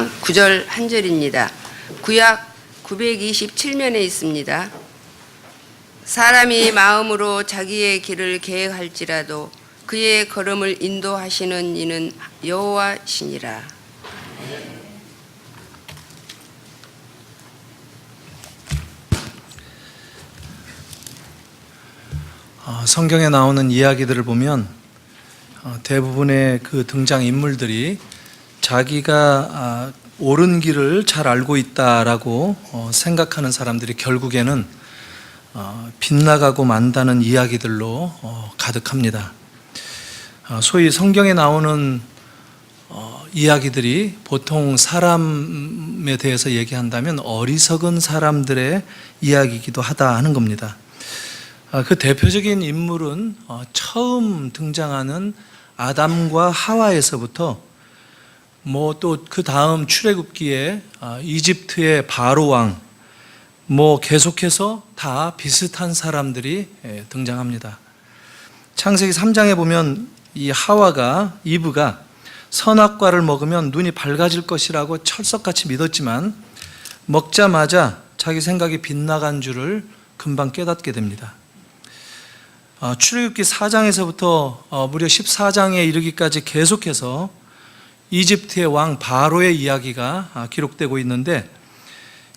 9절 한 절입니다. 구약 927면에 있습니다. 사람이 마음으로 자기의 길을 계획할지라도 그의 걸음을 인도하시는 이는 여호와시니라. 성경에 나오는 이야기들을 보면 대부분의 그 등장 인물들이 자기가 옳은 길을 잘 알고 있다라고 생각하는 사람들이 결국에는 빗나가고 만다는 이야기들로 가득합니다. 소위 성경에 나오는 이야기들이 보통 사람에 대해서 얘기한다면 어리석은 사람들의 이야기이기도 하다 하는 겁니다. 그 대표적인 인물은 처음 등장하는 아담과 하와에서부터 또 그 다음 출애굽기에 이집트의 바로 왕 계속해서 다 비슷한 사람들이 등장합니다. 창세기 3장에 보면 이 하와가 이브가 선악과를 먹으면 눈이 밝아질 것이라고 철석같이 믿었지만 먹자마자 자기 생각이 빗나간 줄을 금방 깨닫게 됩니다. 출애굽기 4장에서부터 무려 14장에 이르기까지 계속해서 이집트의 왕 바로의 이야기가 기록되고 있는데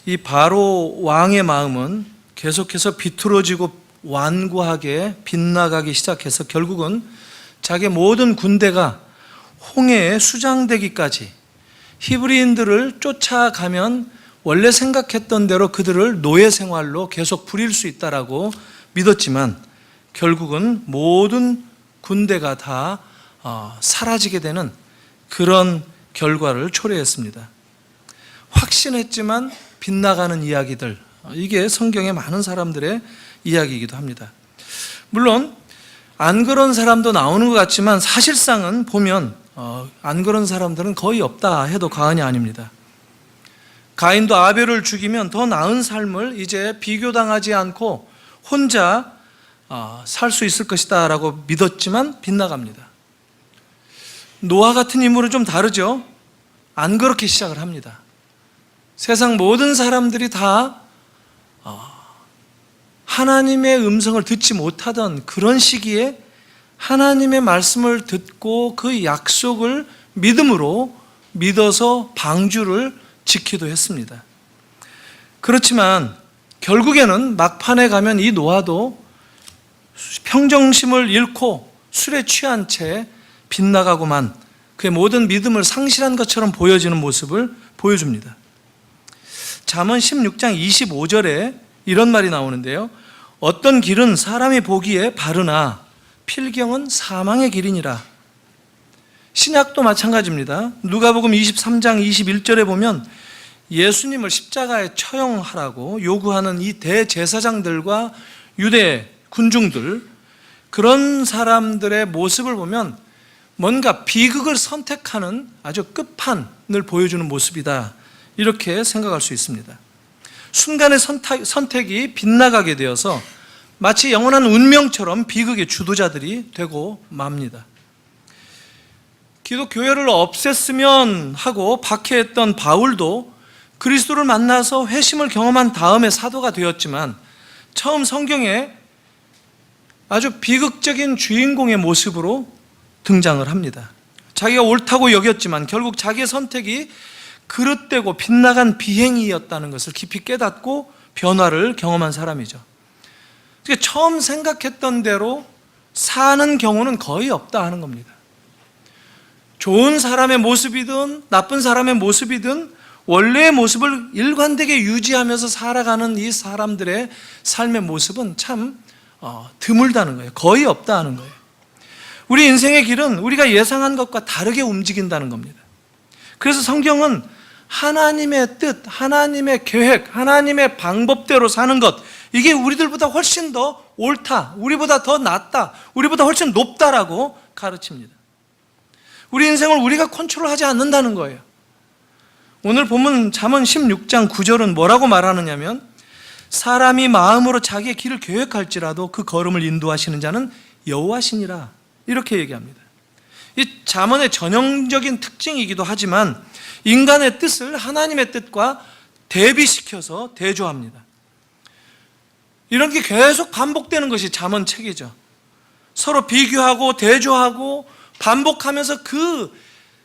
이 바로 왕의 마음은 계속해서 비틀어지고 완고하게 빗나가기 시작해서 결국은 자기의 모든 군대가 홍해에 수장되기까지 히브리인들을 쫓아가면 원래 생각했던 대로 그들을 노예 생활로 계속 부릴 수 있다라고 믿었지만 결국은 모든 군대가 다 사라지게 되는 그런 결과를 초래했습니다. 확신했지만 빗나가는 이야기들, 이게 성경의 많은 사람들의 이야기이기도 합니다. 물론 안 그런 사람도 나오는 것 같지만 사실상은 보면 안 그런 사람들은 거의 없다 해도 과언이 아닙니다. 가인도 아벨을 죽이면 더 나은 삶을 이제 비교당하지 않고 혼자 살 수 있을 것이다 라고 믿었지만 빗나갑니다. 노아 같은 인물은 좀 다르죠. 안 그렇게 시작을 합니다. 세상 모든 사람들이 다 하나님의 음성을 듣지 못하던 그런 시기에 하나님의 말씀을 듣고 그 약속을 믿음으로 믿어서 방주를 지키도 했습니다. 그렇지만 결국에는 막판에 가면 이 노아도 평정심을 잃고 술에 취한 채 빗나가고만 그의 모든 믿음을 상실한 것처럼 보여지는 모습을 보여줍니다. 잠언 16장 25절에 이런 말이 나오는데요. 어떤 길은 사람이 보기에 바르나 필경은 사망의 길이니라. 신약도 마찬가지입니다. 누가복음 23장 21절에 보면 예수님을 십자가에 처형하라고 요구하는 이 대제사장들과 유대 군중들, 그런 사람들의 모습을 보면 뭔가 비극을 선택하는 아주 끝판을 보여주는 모습이다, 이렇게 생각할 수 있습니다. 순간의 선택이 빗나가게 되어서 마치 영원한 운명처럼 비극의 주도자들이 되고 맙니다. 기독교회를 없앴으면 하고 박해했던 바울도 그리스도를 만나서 회심을 경험한 다음에 사도가 되었지만 처음 성경에 아주 비극적인 주인공의 모습으로 등장을 합니다. 자기가 옳다고 여겼지만 결국 자기의 선택이 그릇되고 빗나간 비행이었다는 것을 깊이 깨닫고 변화를 경험한 사람이죠. 그러니까 처음 생각했던 대로 사는 경우는 거의 없다 하는 겁니다. 좋은 사람의 모습이든 나쁜 사람의 모습이든 원래의 모습을 일관되게 유지하면서 살아가는 이 사람들의 삶의 모습은 참 드물다는 거예요. 거의 없다는 거예요. 우리 인생의 길은 우리가 예상한 것과 다르게 움직인다는 겁니다. 그래서 성경은 하나님의 뜻, 하나님의 계획, 하나님의 방법대로 사는 것, 이게 우리들보다 훨씬 더 옳다, 우리보다 더 낫다, 우리보다 훨씬 높다라고 가르칩니다. 우리 인생을 우리가 컨트롤하지 않는다는 거예요. 오늘 본문 잠언 16장 9절은 뭐라고 말하느냐면 사람이 마음으로 자기의 길을 계획할지라도 그 걸음을 인도하시는 자는 여호와시니라, 이렇게 얘기합니다. 이 잠언의 전형적인 특징이기도 하지만 인간의 뜻을 하나님의 뜻과 대비시켜서 대조합니다. 이런 게 계속 반복되는 것이 잠언책이죠. 서로 비교하고 대조하고 반복하면서 그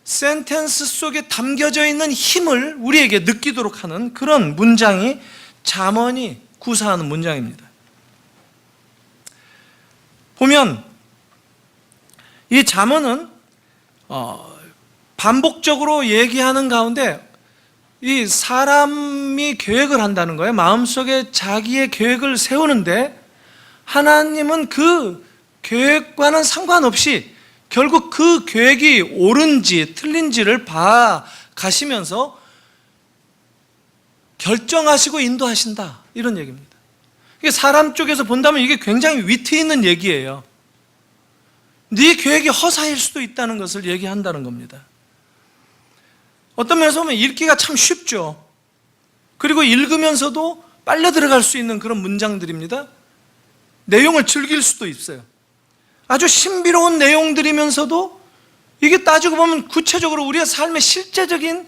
센텐스 속에 담겨져 있는 힘을 우리에게 느끼도록 하는 그런 문장이 잠언이 구사하는 문장입니다. 보면 이 잠언은 반복적으로 얘기하는 가운데 이 사람이 계획을 한다는 거예요. 마음속에 자기의 계획을 세우는데 하나님은 그 계획과는 상관없이 결국 그 계획이 옳은지 틀린지를 봐가시면서 결정하시고 인도하신다, 이런 얘기입니다. 이게 사람 쪽에서 본다면 이게 굉장히 위트 있는 얘기예요. 네 계획이 허사일 수도 있다는 것을 얘기한다는 겁니다. 어떤 면에서 보면 읽기가 참 쉽죠. 그리고 읽으면서도 빨려 들어갈 수 있는 그런 문장들입니다. 내용을 즐길 수도 있어요. 아주 신비로운 내용들이면서도 이게 따지고 보면 구체적으로 우리의 삶의 실제적인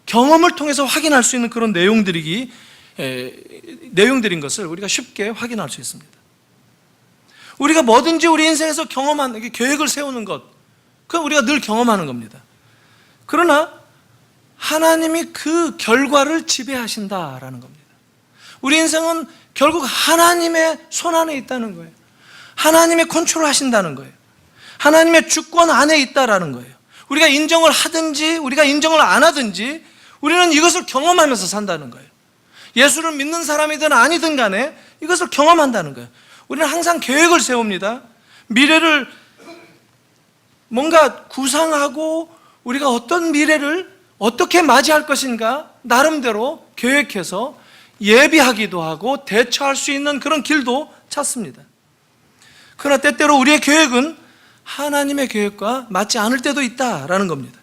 경험을 통해서 확인할 수 있는 그런 내용들인 것을 우리가 쉽게 확인할 수 있습니다. 우리가 뭐든지 우리 인생에서 경험하는, 계획을 세우는 것, 그건 우리가 늘 경험하는 겁니다. 그러나 하나님이 그 결과를 지배하신다라는 겁니다. 우리 인생은 결국 하나님의 손 안에 있다는 거예요. 하나님의 컨트롤 하신다는 거예요. 하나님의 주권 안에 있다라는 거예요. 우리가 인정을 하든지 우리가 인정을 안 하든지 우리는 이것을 경험하면서 산다는 거예요. 예수를 믿는 사람이든 아니든 간에 이것을 경험한다는 거예요. 우리는 항상 계획을 세웁니다. 미래를 뭔가 구상하고 우리가 어떤 미래를 어떻게 맞이할 것인가 나름대로 계획해서 예비하기도 하고 대처할 수 있는 그런 길도 찾습니다. 그러나 때때로 우리의 계획은 하나님의 계획과 맞지 않을 때도 있다라는 겁니다.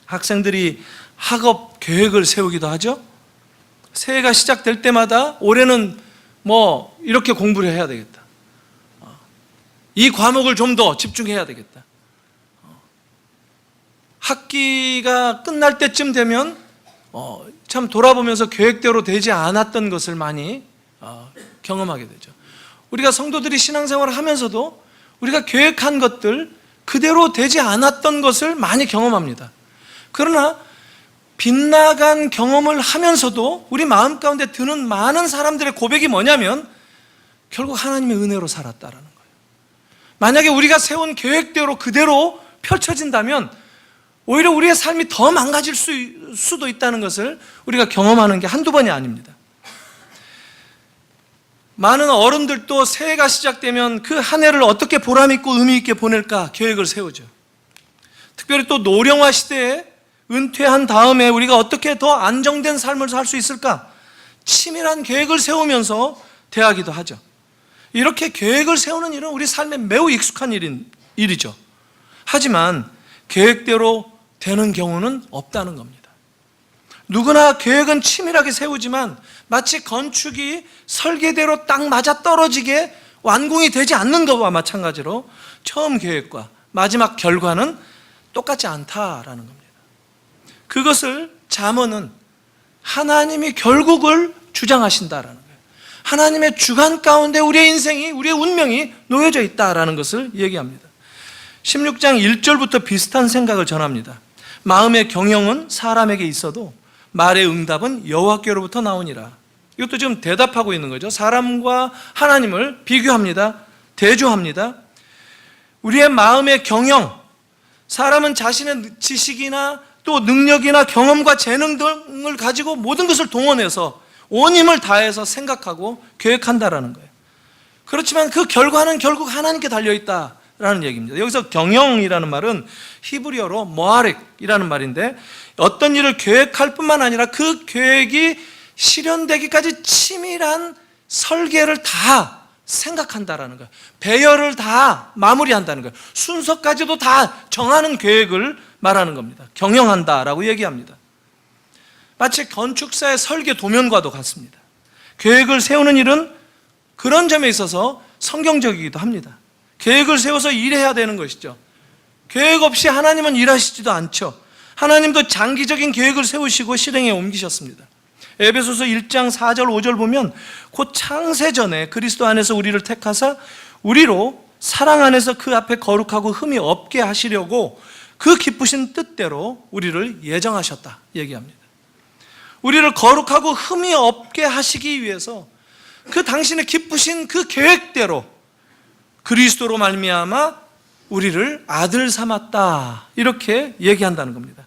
학생들이 학업 계획을 세우기도 하죠. 새해가 시작될 때마다 올해는 뭐 이렇게 공부를 해야 되겠다. 이 과목을 좀 더 집중해야 되겠다. 학기가 끝날 때쯤 되면 참 돌아보면서 계획대로 되지 않았던 것을 많이 경험하게 되죠. 우리가 성도들이 신앙생활을 하면서도 우리가 계획한 것들 그대로 되지 않았던 것을 많이 경험합니다. 그러나 빗나간 경험을 하면서도 우리 마음 가운데 드는 많은 사람들의 고백이 뭐냐면 결국 하나님의 은혜로 살았다라는 거예요. 만약에 우리가 세운 계획대로 그대로 펼쳐진다면 오히려 우리의 삶이 더 망가질 수도 있다는 것을 우리가 경험하는 게 한두 번이 아닙니다. 많은 어른들도 새해가 시작되면 그 한 해를 어떻게 보람있고 의미있게 보낼까 계획을 세우죠. 특별히 또 노령화 시대에 은퇴한 다음에 우리가 어떻게 더 안정된 삶을 살 수 있을까 치밀한 계획을 세우면서 대하기도 하죠. 이렇게 계획을 세우는 일은 우리 삶에 매우 익숙한 일이죠. 하지만 계획대로 되는 경우는 없다는 겁니다. 누구나 계획은 치밀하게 세우지만 마치 건축이 설계대로 딱 맞아떨어지게 완공이 되지 않는 것과 마찬가지로 처음 계획과 마지막 결과는 똑같지 않다라는 겁니다. 그것을 잠언은 하나님이 결국을 주장하신다라는 거예요. 하나님의 주관 가운데 우리의 인생이, 우리의 운명이 놓여져 있다라는 것을 얘기합니다. 16장 1절부터 비슷한 생각을 전합니다. 마음의 경영은 사람에게 있어도 말의 응답은 여호와께로부터 나오니라. 이것도 지금 대답하고 있는 거죠. 사람과 하나님을 비교합니다. 대조합니다. 우리의 마음의 경영, 사람은 자신의 지식이나 또 능력이나 경험과 재능 등을 가지고 모든 것을 동원해서 온 힘을 다해서 생각하고 계획한다라는 거예요. 그렇지만 그 결과는 결국 하나님께 달려있다라는 얘기입니다. 여기서 경영이라는 말은 히브리어로 모아렉이라는 말인데 어떤 일을 계획할 뿐만 아니라 그 계획이 실현되기까지 치밀한 설계를 다 생각한다라는 거예요. 배열을 다 마무리한다는 거예요. 순서까지도 다 정하는 계획을 말하는 겁니다. 경영한다라고 얘기합니다. 마치 건축사의 설계 도면과도 같습니다. 계획을 세우는 일은 그런 점에 있어서 성경적이기도 합니다. 계획을 세워서 일해야 되는 것이죠. 계획 없이 하나님은 일하시지도 않죠. 하나님도 장기적인 계획을 세우시고 실행에 옮기셨습니다. 에베소서 1장 4절 5절 보면 곧 창세전에 그리스도 안에서 우리를 택하사 우리로 사랑 안에서 그 앞에 거룩하고 흠이 없게 하시려고 그 기쁘신 뜻대로 우리를 예정하셨다 얘기합니다. 우리를 거룩하고 흠이 없게 하시기 위해서 그 당신의 기쁘신 그 계획대로 그리스도로 말미암아 우리를 아들 삼았다 이렇게 얘기한다는 겁니다.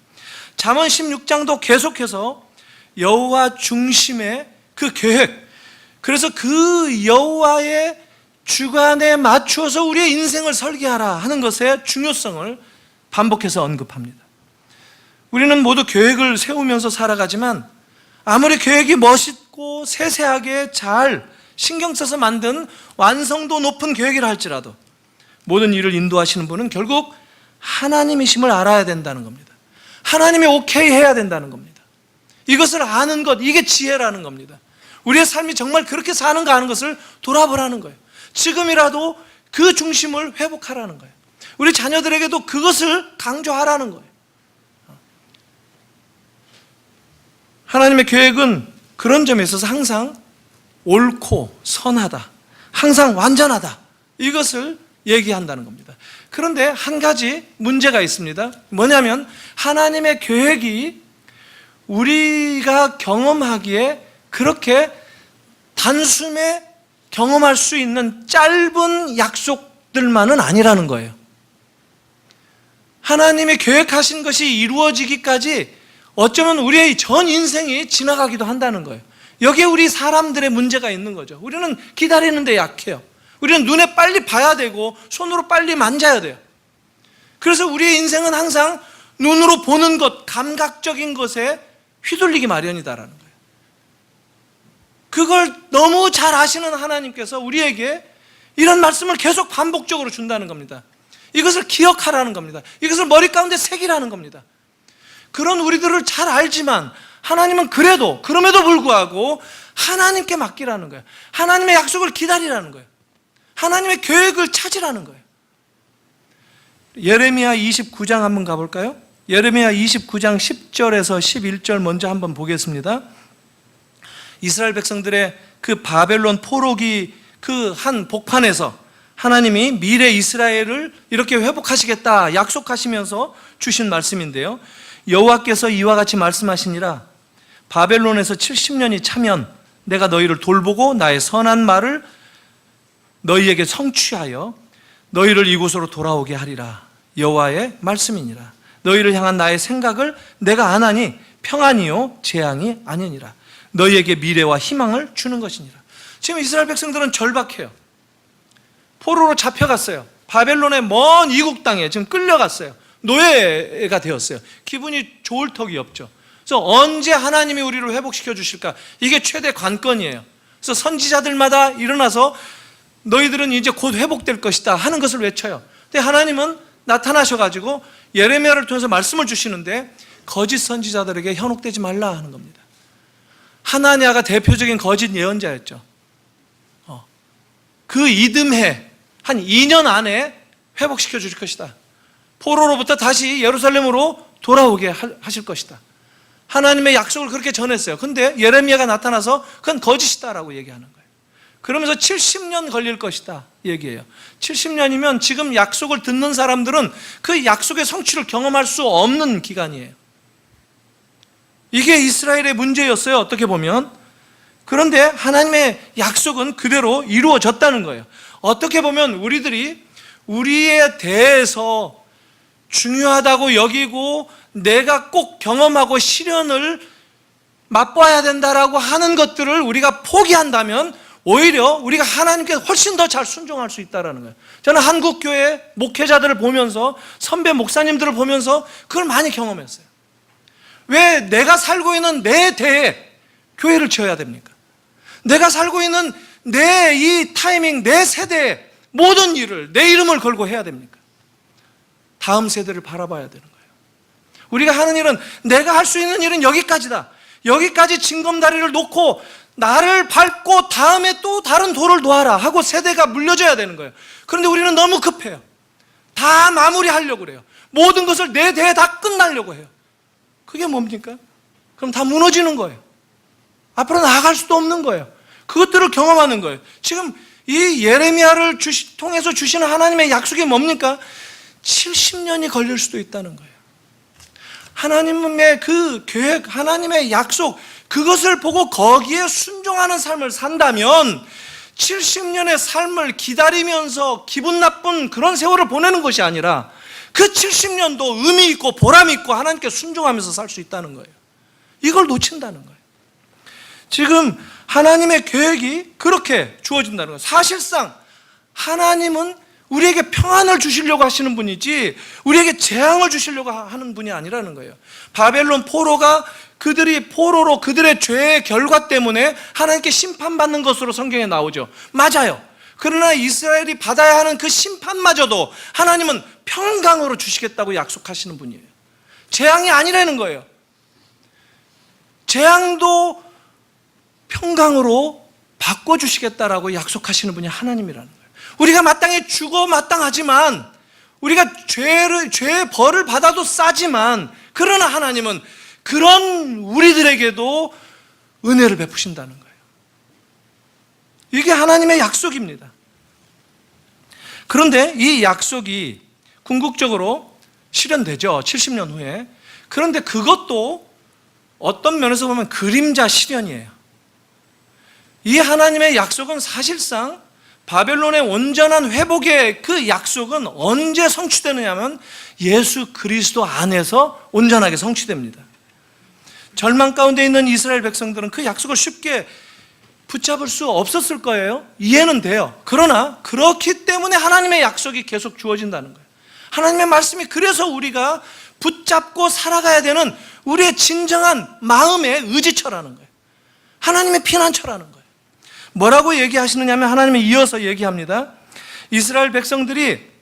잠언 16장도 계속해서 여호와 중심의 그 계획, 그래서 그 여호와의 주관에 맞추어서 우리의 인생을 설계하라 하는 것의 중요성을 반복해서 언급합니다. 우리는 모두 계획을 세우면서 살아가지만 아무리 계획이 멋있고 세세하게 잘 신경 써서 만든 완성도 높은 계획이라 할지라도 모든 일을 인도하시는 분은 결국 하나님이심을 알아야 된다는 겁니다. 하나님이 오케이 해야 된다는 겁니다. 이것을 아는 것, 이게 지혜라는 겁니다. 우리의 삶이 정말 그렇게 사는가 하는 것을 돌아보라는 거예요. 지금이라도 그 중심을 회복하라는 거예요. 우리 자녀들에게도 그것을 강조하라는 거예요. 하나님의 계획은 그런 점에 있어서 항상 옳고 선하다, 항상 완전하다, 이것을 얘기한다는 겁니다. 그런데 한 가지 문제가 있습니다. 뭐냐면 하나님의 계획이 우리가 경험하기에 그렇게 단숨에 경험할 수 있는 짧은 약속들만은 아니라는 거예요. 하나님이 계획하신 것이 이루어지기까지 어쩌면 우리의 전 인생이 지나가기도 한다는 거예요. 여기에 우리 사람들의 문제가 있는 거죠. 우리는 기다리는 데 약해요. 우리는 눈에 빨리 봐야 되고 손으로 빨리 만져야 돼요. 그래서 우리의 인생은 항상 눈으로 보는 것, 감각적인 것에 휘둘리기 마련이다라는 거예요. 그걸 너무 잘 아시는 하나님께서 우리에게 이런 말씀을 계속 반복적으로 준다는 겁니다. 이것을 기억하라는 겁니다. 이것을 머리 가운데 새기라는 겁니다. 그런 우리들을 잘 알지만 하나님은 그럼에도 불구하고 하나님께 맡기라는 거예요. 하나님의 약속을 기다리라는 거예요. 하나님의 계획을 찾으라는 거예요. 예레미야 29장 한번 가볼까요? 예레미야 29장 10절에서 11절 먼저 한번 보겠습니다. 이스라엘 백성들의 그 바벨론 포로기 그 한 복판에서 하나님이 미래 이스라엘을 이렇게 회복하시겠다 약속하시면서 주신 말씀인데요. 여호와께서 이와 같이 말씀하시니라. 바벨론에서 70년이 차면 내가 너희를 돌보고 나의 선한 말을 너희에게 성취하여 너희를 이곳으로 돌아오게 하리라. 여호와의 말씀이니라. 너희를 향한 나의 생각을 내가 아나니 평안이요 재앙이 아니니라. 너희에게 미래와 희망을 주는 것이니라. 지금 이스라엘 백성들은 절박해요. 포로로 잡혀갔어요. 바벨론의 먼 이국 땅에 지금 끌려갔어요. 노예가 되었어요. 기분이 좋을 턱이 없죠. 그래서 언제 하나님이 우리를 회복시켜 주실까? 이게 최대 관건이에요. 그래서 선지자들마다 일어나서 너희들은 이제 곧 회복될 것이다 하는 것을 외쳐요. 근데 하나님은 나타나셔가지고 예레미야를 통해서 말씀을 주시는데 거짓 선지자들에게 현혹되지 말라 하는 겁니다. 하나냐가 대표적인 거짓 예언자였죠. 그 이듬해 한 2년 안에 회복시켜 주실 것이다. 포로로부터 다시 예루살렘으로 돌아오게 하실 것이다. 하나님의 약속을 그렇게 전했어요. 근데 예레미야가 나타나서 그건 거짓이다라고 얘기하는 거예요. 그러면서 70년 걸릴 것이다 얘기해요. 70년이면 지금 약속을 듣는 사람들은 그 약속의 성취를 경험할 수 없는 기간이에요. 이게 이스라엘의 문제였어요, 어떻게 보면. 그런데 하나님의 약속은 그대로 이루어졌다는 거예요. 어떻게 보면 우리들이 우리에 대해서 중요하다고 여기고 내가 꼭 경험하고 실현을 맛봐야 된다라고 하는 것들을 우리가 포기한다면 오히려 우리가 하나님께 훨씬 더 잘 순종할 수 있다는 거예요. 저는 한국교회 목회자들을 보면서 선배 목사님들을 보면서 그걸 많이 경험했어요. 왜 내가 살고 있는 내 대에 교회를 지어야 됩니까? 내가 살고 있는 내 이 타이밍, 내 세대에 모든 일을 내 이름을 걸고 해야 됩니까? 다음 세대를 바라봐야 되는 거예요. 우리가 하는 일은 내가 할 수 있는 일은 여기까지다. 여기까지 징검다리를 놓고 나를 밟고 다음에 또 다른 도를 놓아라 하고 세대가 물려줘야 되는 거예요. 그런데 우리는 너무 급해요. 다 마무리하려고 그래요. 모든 것을 내 대에 다 끝나려고 해요. 그게 뭡니까? 그럼 다 무너지는 거예요. 앞으로 나아갈 수도 없는 거예요. 그것들을 경험하는 거예요. 지금 이 예레미야를 통해서 주시는 하나님의 약속이 뭡니까? 70년이 걸릴 수도 있다는 거예요. 하나님의 그 계획, 하나님의 약속, 그것을 보고 거기에 순종하는 삶을 산다면 70년의 삶을 기다리면서 기분 나쁜 그런 세월을 보내는 것이 아니라 그 70년도 의미 있고 보람 있고 하나님께 순종하면서 살 수 있다는 거예요. 이걸 놓친다는 거예요. 지금 하나님의 계획이 그렇게 주어진다는 거예요. 사실상 하나님은 우리에게 평안을 주시려고 하시는 분이지 우리에게 재앙을 주시려고 하는 분이 아니라는 거예요. 바벨론 포로가 포로로 그들의 죄의 결과 때문에 하나님께 심판받는 것으로 성경에 나오죠. 맞아요. 그러나 이스라엘이 받아야 하는 그 심판마저도 하나님은 평강으로 주시겠다고 약속하시는 분이에요. 재앙이 아니라는 거예요. 재앙도 평강으로 바꿔주시겠다라고 약속하시는 분이 하나님이라는 거예요. 우리가 마땅히 죽어 마땅하지만, 우리가 죄의 벌을 받아도 싸지만, 그러나 하나님은 그런 우리들에게도 은혜를 베푸신다는 거예요. 이게 하나님의 약속입니다. 그런데 이 약속이 궁극적으로 실현되죠. 70년 후에. 그런데 그것도 어떤 면에서 보면 그림자 실현이에요. 이 하나님의 약속은 사실상 바벨론의 온전한 회복의 그 약속은 언제 성취되느냐면 예수 그리스도 안에서 온전하게 성취됩니다. 절망 가운데 있는 이스라엘 백성들은 그 약속을 쉽게 붙잡을 수 없었을 거예요. 이해는 돼요. 그러나 그렇기 때문에 하나님의 약속이 계속 주어진다는 거예요. 하나님의 말씀이 그래서 우리가 붙잡고 살아가야 되는 우리의 진정한 마음의 의지처라는 거예요. 하나님의 피난처라는 거예요. 뭐라고 얘기하시느냐면 하나님이 이어서 얘기합니다. 이스라엘 백성들이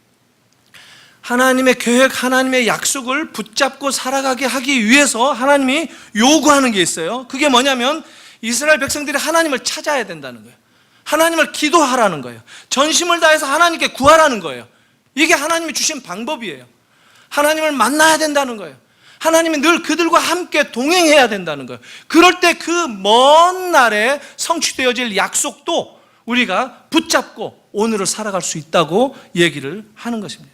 하나님의 계획, 하나님의 약속을 붙잡고 살아가게 하기 위해서 하나님이 요구하는 게 있어요. 그게 뭐냐면 이스라엘 백성들이 하나님을 찾아야 된다는 거예요. 하나님을 기도하라는 거예요. 전심을 다해서 하나님께 구하라는 거예요. 이게 하나님이 주신 방법이에요. 하나님을 만나야 된다는 거예요. 하나님이 늘 그들과 함께 동행해야 된다는 거예요. 그럴 때 그 먼 날에 성취되어질 약속도 우리가 붙잡고 오늘을 살아갈 수 있다고 얘기를 하는 것입니다.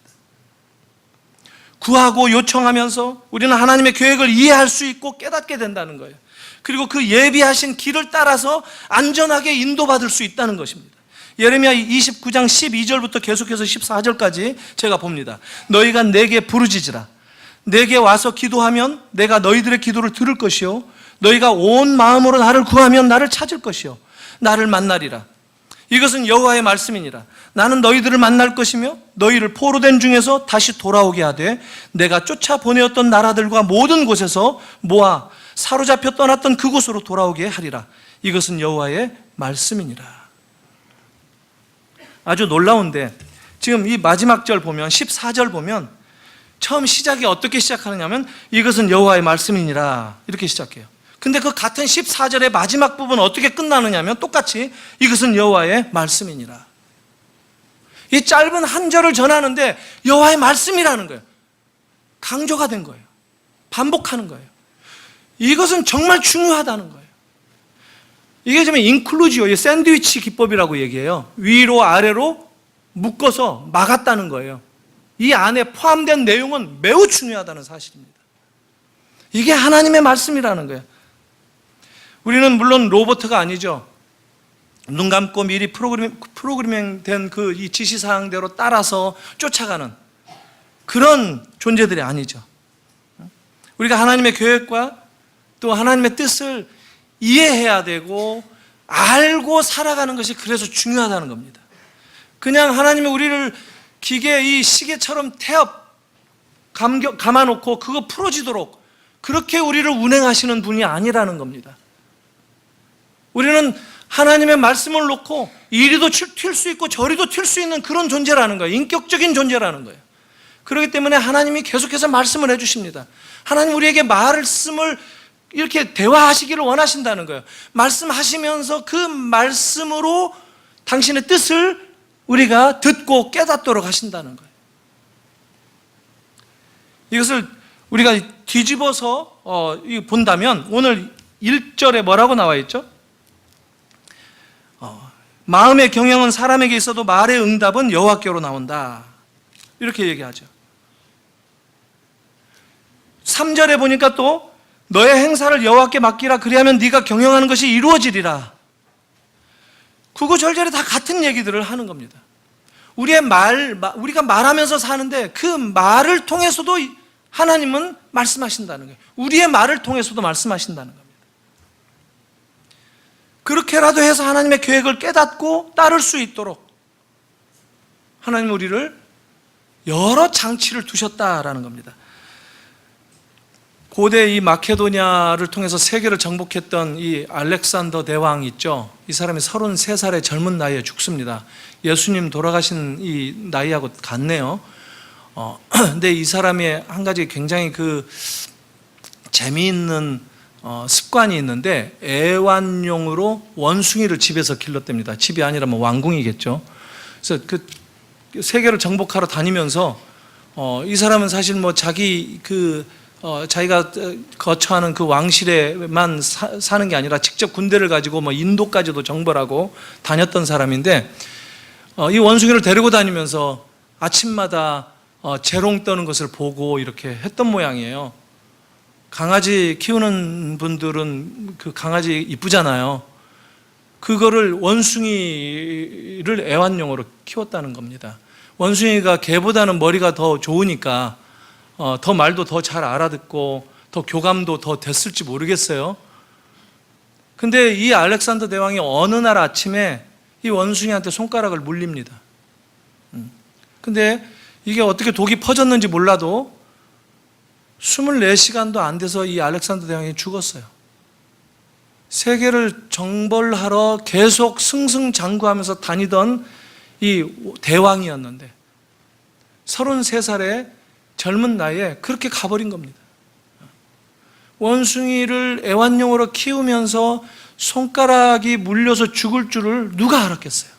구하고 요청하면서 우리는 하나님의 계획을 이해할 수 있고 깨닫게 된다는 거예요. 그리고 그 예비하신 길을 따라서 안전하게 인도받을 수 있다는 것입니다. 예레미야 29장 12절부터 계속해서 14절까지 제가 봅니다. 너희가 내게 부르짖으라. 내게 와서 기도하면 내가 너희들의 기도를 들을 것이요 너희가 온 마음으로 나를 구하면 나를 찾을 것이요 나를 만나리라. 이것은 여호와의 말씀이니라. 나는 너희들을 만날 것이며 너희를 포로된 중에서 다시 돌아오게 하되 내가 쫓아보내었던 나라들과 모든 곳에서 모아 사로잡혀 떠났던 그곳으로 돌아오게 하리라. 이것은 여호와의 말씀이니라. 아주 놀라운데 지금 이 마지막 절 보면 14절 보면 처음 시작이 어떻게 시작하느냐면 이것은 여호와의 말씀이니라 이렇게 시작해요. 근데 그 같은 14절의 마지막 부분 어떻게 끝나느냐면 똑같이 이것은 여호와의 말씀이니라. 이 짧은 한 절을 전하는데 여호와의 말씀이라는 거예요. 강조가 된 거예요. 반복하는 거예요. 이것은 정말 중요하다는 거예요. 이게 좀 인클루지오, 샌드위치 기법이라고 얘기해요. 위로 아래로 묶어서 막았다는 거예요. 이 안에 포함된 내용은 매우 중요하다는 사실입니다. 이게 하나님의 말씀이라는 거예요. 우리는 물론 로봇가 아니죠. 눈 감고 미리 프로그래밍 된 그 이 지시사항대로 따라서 쫓아가는 그런 존재들이 아니죠. 우리가 하나님의 계획과 또 하나님의 뜻을 이해해야 되고 알고 살아가는 것이 그래서 중요하다는 겁니다. 그냥 하나님이 우리를 기계 이 시계처럼 감아놓고 그거 풀어지도록 그렇게 우리를 운행하시는 분이 아니라는 겁니다. 우리는 하나님의 말씀을 놓고 이리도 튈 수 있고 저리도 튈 수 있는 그런 존재라는 거예요. 인격적인 존재라는 거예요. 그렇기 때문에 하나님이 계속해서 말씀을 해주십니다. 하나님 우리에게 말씀을 이렇게 대화하시기를 원하신다는 거예요. 말씀하시면서 그 말씀으로 당신의 뜻을 우리가 듣고 깨닫도록 하신다는 거예요. 이것을 우리가 뒤집어서 본다면 오늘 1절에 뭐라고 나와 있죠? 마음의 경영은 사람에게 있어도 말의 응답은 여호와께로 나온다. 이렇게 얘기하죠. 3절에 보니까 또 너의 행사를 여호와께 맡기라. 그리하면 네가 경영하는 것이 이루어지리라. 구구절절에 다 같은 얘기들을 하는 겁니다. 우리가 말하면서 사는데 그 말을 통해서도 하나님은 말씀하신다는 거예요. 우리의 말을 통해서도 말씀하신다는 겁니다. 그렇게라도 해서 하나님의 계획을 깨닫고 따를 수 있도록 하나님 우리를 여러 장치를 두셨다라는 겁니다. 고대 이 마케도니아를 통해서 세계를 정복했던 이 알렉산더 대왕 있죠. 이 사람이 33살의 젊은 나이에 죽습니다. 예수님 돌아가신 이 나이하고 같네요. 근데 이 사람의 한 가지 굉장히 재미있는 습관이 있는데 애완용으로 원숭이를 집에서 길렀답니다. 집이 아니라면 왕궁이겠죠. 그래서 그 세계를 정복하러 다니면서 이 사람은 사실 뭐 자기가 거처하는 그 왕실에만 사는 게 아니라 직접 군대를 가지고 뭐 인도까지도 정벌하고 다녔던 사람인데 이 원숭이를 데리고 다니면서 아침마다 재롱 떠는 것을 보고 이렇게 했던 모양이에요. 강아지 키우는 분들은 그 강아지 이쁘잖아요. 그거를 원숭이를 애완용으로 키웠다는 겁니다. 원숭이가 개보다는 머리가 더 좋으니까 더 말도 더 잘 알아듣고 더 교감도 더 됐을지 모르겠어요. 근데 이 알렉산더 대왕이 어느 날 아침에 이 원숭이한테 손가락을 물립니다. 근데 이게 어떻게 독이 퍼졌는지 몰라도 24시간도 안 돼서 이 알렉산더 대왕이 죽었어요. 세계를 정벌하러 계속 승승장구하면서 다니던 이 대왕이었는데 33살의 젊은 나이에 그렇게 가버린 겁니다. 원숭이를 애완용으로 키우면서 손가락이 물려서 죽을 줄을 누가 알았겠어요?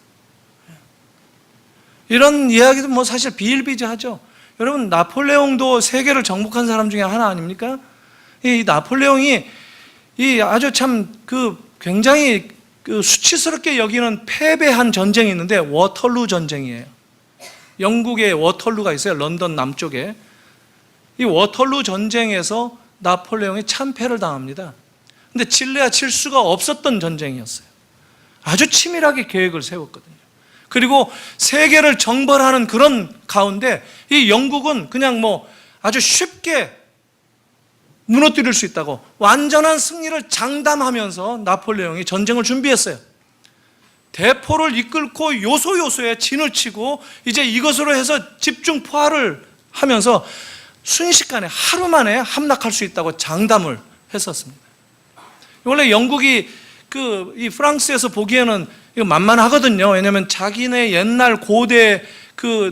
이런 이야기도 뭐 사실 비일비재하죠. 여러분, 나폴레옹도 세계를 정복한 사람 중에 하나 아닙니까? 이 나폴레옹이 이 아주 참 굉장히 수치스럽게 여기는 패배한 전쟁이 있는데 워털루 전쟁이에요. 영국의 워털루가 있어요. 런던 남쪽에. 이 워털루 전쟁에서 나폴레옹이 참패를 당합니다. 근데 질래야 질 수가 없었던 전쟁이었어요. 아주 치밀하게 계획을 세웠거든요. 그리고 세계를 정벌하는 그런 가운데 이 영국은 그냥 뭐 아주 쉽게 무너뜨릴 수 있다고 완전한 승리를 장담하면서 나폴레옹이 전쟁을 준비했어요. 대포를 이끌고 요소요소에 진을 치고 이제 이것으로 해서 집중 포화를 하면서 순식간에 하루 만에 함락할 수 있다고 장담을 했었습니다. 원래 영국이 이 프랑스에서 보기에는 이거 만만하거든요. 왜냐하면 자기네 옛날 고대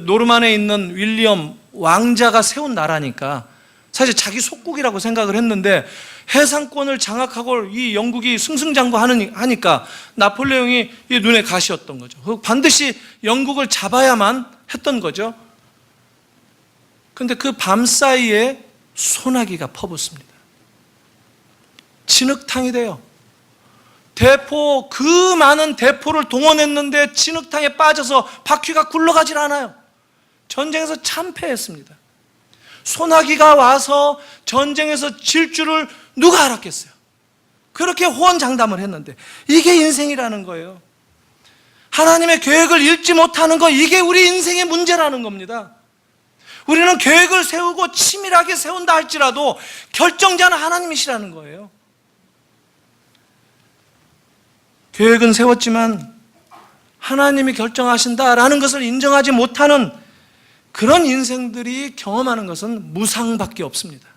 노르만에 있는 윌리엄 왕자가 세운 나라니까 사실 자기 속국이라고 생각을 했는데 해상권을 장악하고 이 영국이 승승장구하니까 나폴레옹이 눈에 가시였던 거죠. 반드시 영국을 잡아야만 했던 거죠. 그런데 그 밤사이에 소나기가 퍼붓습니다. 진흙탕이 돼요. 그 많은 대포를 동원했는데 진흙탕에 빠져서 바퀴가 굴러가질 않아요. 전쟁에서 참패했습니다. 소나기가 와서 전쟁에서 질 줄을 누가 알았겠어요? 그렇게 호언장담을 했는데 이게 인생이라는 거예요. 하나님의 계획을 읽지 못하는 거, 이게 우리 인생의 문제라는 겁니다. 우리는 계획을 세우고 치밀하게 세운다 할지라도 결정자는 하나님이시라는 거예요. 계획은 세웠지만 하나님이 결정하신다라는 것을 인정하지 못하는 그런 인생들이 경험하는 것은 무상밖에 없습니다.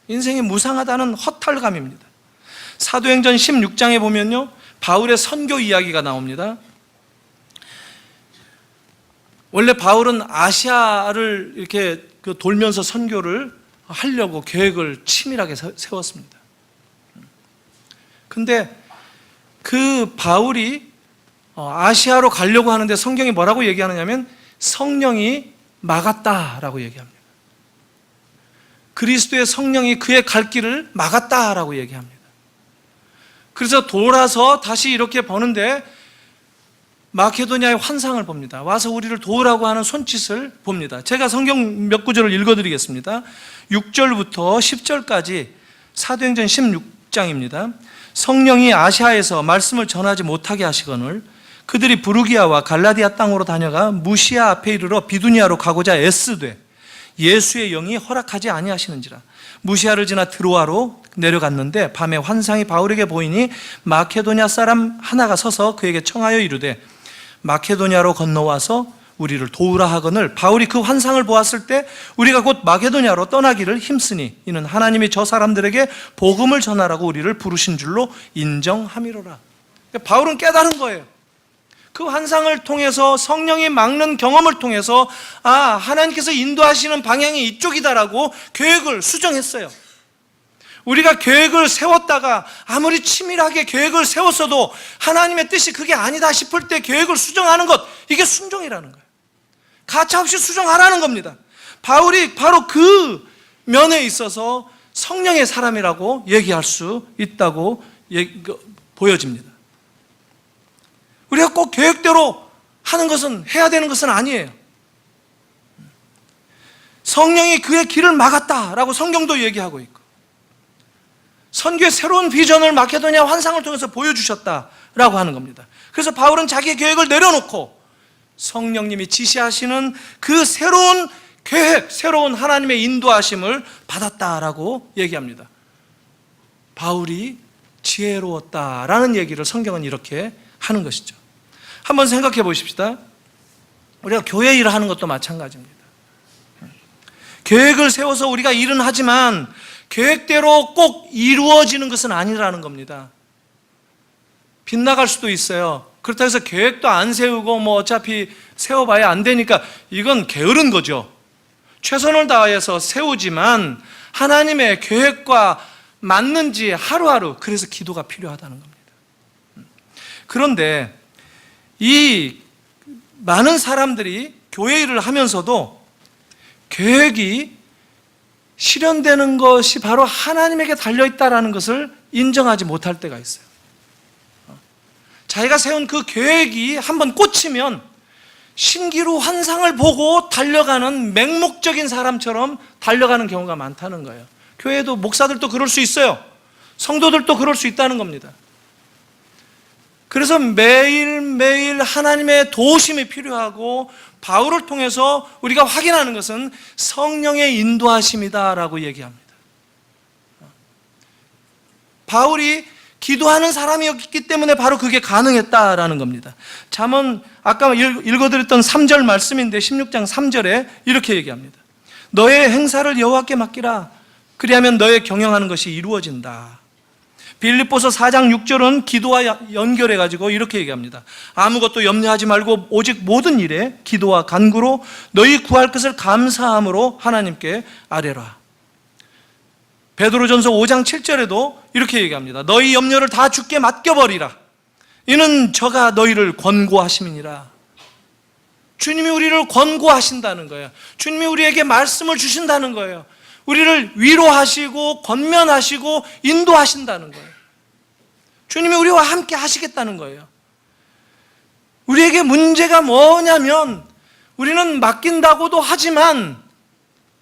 인생이 무상하다는 허탈감입니다. 사도행전 16장에 보면요, 바울의 선교 이야기가 나옵니다. 원래 바울은 아시아를 이렇게 돌면서 선교를 하려고 계획을 치밀하게 세웠습니다. 근데 그 바울이 아시아로 가려고 하는데 성경이 뭐라고 얘기하느냐면 성령이 막았다라고 얘기합니다. 그리스도의 성령이 그의 갈 길을 막았다라고 얘기합니다. 그래서 돌아서 다시 이렇게 보는데 마케도니아의 환상을 봅니다. 와서 우리를 도우라고 하는 손짓을 봅니다. 제가 성경 몇 구절을 읽어드리겠습니다. 6절부터 10절까지 사도행전 16장입니다. 성령이 아시아에서 말씀을 전하지 못하게 하시거늘 그들이 부르기아와 갈라디아 땅으로 다녀가 무시아 앞에 이르러 비두니아로 가고자 애쓰되 예수의 영이 허락하지 아니하시는지라. 무시아를 지나 드로아로 내려갔는데 밤에 환상이 바울에게 보이니 마케도니아 사람 하나가 서서 그에게 청하여 이르되 마케도니아로 건너와서 우리를 도우라 하거늘 바울이 그 환상을 보았을 때 우리가 곧 마케도니아로 떠나기를 힘쓰니 이는 하나님이 저 사람들에게 복음을 전하라고 우리를 부르신 줄로 인정함이로라. 바울은 깨달은 거예요. 그 환상을 통해서 성령이 막는 경험을 통해서 하나님께서 인도하시는 방향이 이쪽이다라고 계획을 수정했어요. 우리가 계획을 세웠다가 아무리 치밀하게 계획을 세웠어도 하나님의 뜻이 그게 아니다 싶을 때 계획을 수정하는 것, 이게 순종이라는 거예요. 가차없이 수정하라는 겁니다. 바울이 바로 그 면에 있어서 성령의 사람이라고 얘기할 수 있다고 보여집니다. 우리가 꼭 계획대로 하는 것은, 해야 되는 것은 아니에요. 성령이 그의 길을 막았다라고 성경도 얘기하고 있고, 선교의 새로운 비전을 마케도니아 환상을 통해서 보여주셨다라고 하는 겁니다. 그래서 바울은 자기의 계획을 내려놓고 성령님이 지시하시는 그 새로운 계획, 새로운 하나님의 인도하심을 받았다라고 얘기합니다. 바울이 지혜로웠다라는 얘기를 성경은 이렇게 하는 것이죠. 한번 생각해 보십시다. 우리가 교회 일을 하는 것도 마찬가지입니다. 계획을 세워서 우리가 일은 하지만 계획대로 꼭 이루어지는 것은 아니라는 겁니다. 빗나갈 수도 있어요. 그렇다고 해서 계획도 안 세우고 어차피 세워봐야 안 되니까 이건 게으른 거죠. 최선을 다해서 세우지만 하나님의 계획과 맞는지 하루하루, 그래서 기도가 필요하다는 겁니다. 그런데 이 많은 사람들이 교회 일을 하면서도 계획이 실현되는 것이 바로 하나님에게 달려있다는 것을 인정하지 못할 때가 있어요. 자기가 세운 그 계획이 한번 꽂히면 신기루 환상을 보고 달려가는 맹목적인 사람처럼 달려가는 경우가 많다는 거예요. 교회도 목사들도 그럴 수 있어요. 성도들도 그럴 수 있다는 겁니다. 그래서 매일매일 하나님의 도우심이 필요하고 바울을 통해서 우리가 확인하는 것은 성령의 인도하심이다라고 얘기합니다. 바울이 기도하는 사람이었기 때문에 바로 그게 가능했다라는 겁니다. 잠언 아까 읽어드렸던 3절 말씀인데 16장 3절에 이렇게 얘기합니다. 너의 행사를 여호와께 맡기라. 그리하면 너의 경영하는 것이 이루어진다. 빌립보서 4장 6절은 기도와 연결해가지고 이렇게 얘기합니다. 아무것도 염려하지 말고 오직 모든 일에 기도와 간구로 너희 구할 것을 감사함으로 하나님께 아뢰라. 베드로전서 5장 7절에도 이렇게 얘기합니다. 너희 염려를 다 주께 맡겨버리라. 이는 저가 너희를 권고하심이니라. 주님이 우리를 권고하신다는 거예요. 주님이 우리에게 말씀을 주신다는 거예요. 우리를 위로하시고 권면하시고 인도하신다는 거예요. 주님이 우리와 함께 하시겠다는 거예요. 우리에게 문제가 뭐냐면 우리는 맡긴다고도 하지만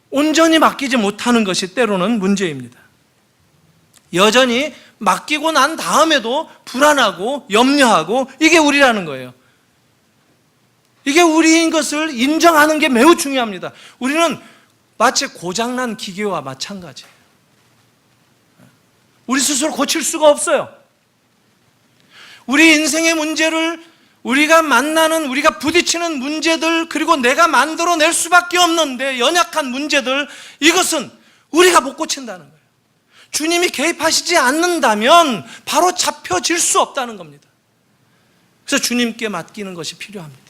온전히 맡기지 못하는 것이 때로는 문제입니다. 여전히 맡기고 난 다음에도 불안하고 염려하고, 이게 우리라는 거예요. 이게 우리인 것을 인정하는 게 매우 중요합니다. 우리는 마치 고장난 기계와 마찬가지예요. 우리 스스로 고칠 수가 없어요. 우리 인생의 문제를, 우리가 만나는, 우리가 부딪히는 문제들, 그리고 내가 만들어낼 수밖에 없는데 연약한 문제들, 이것은 우리가 못 고친다는 거예요. 주님이 개입하시지 않는다면 바로 잡혀질 수 없다는 겁니다. 그래서 주님께 맡기는 것이 필요합니다.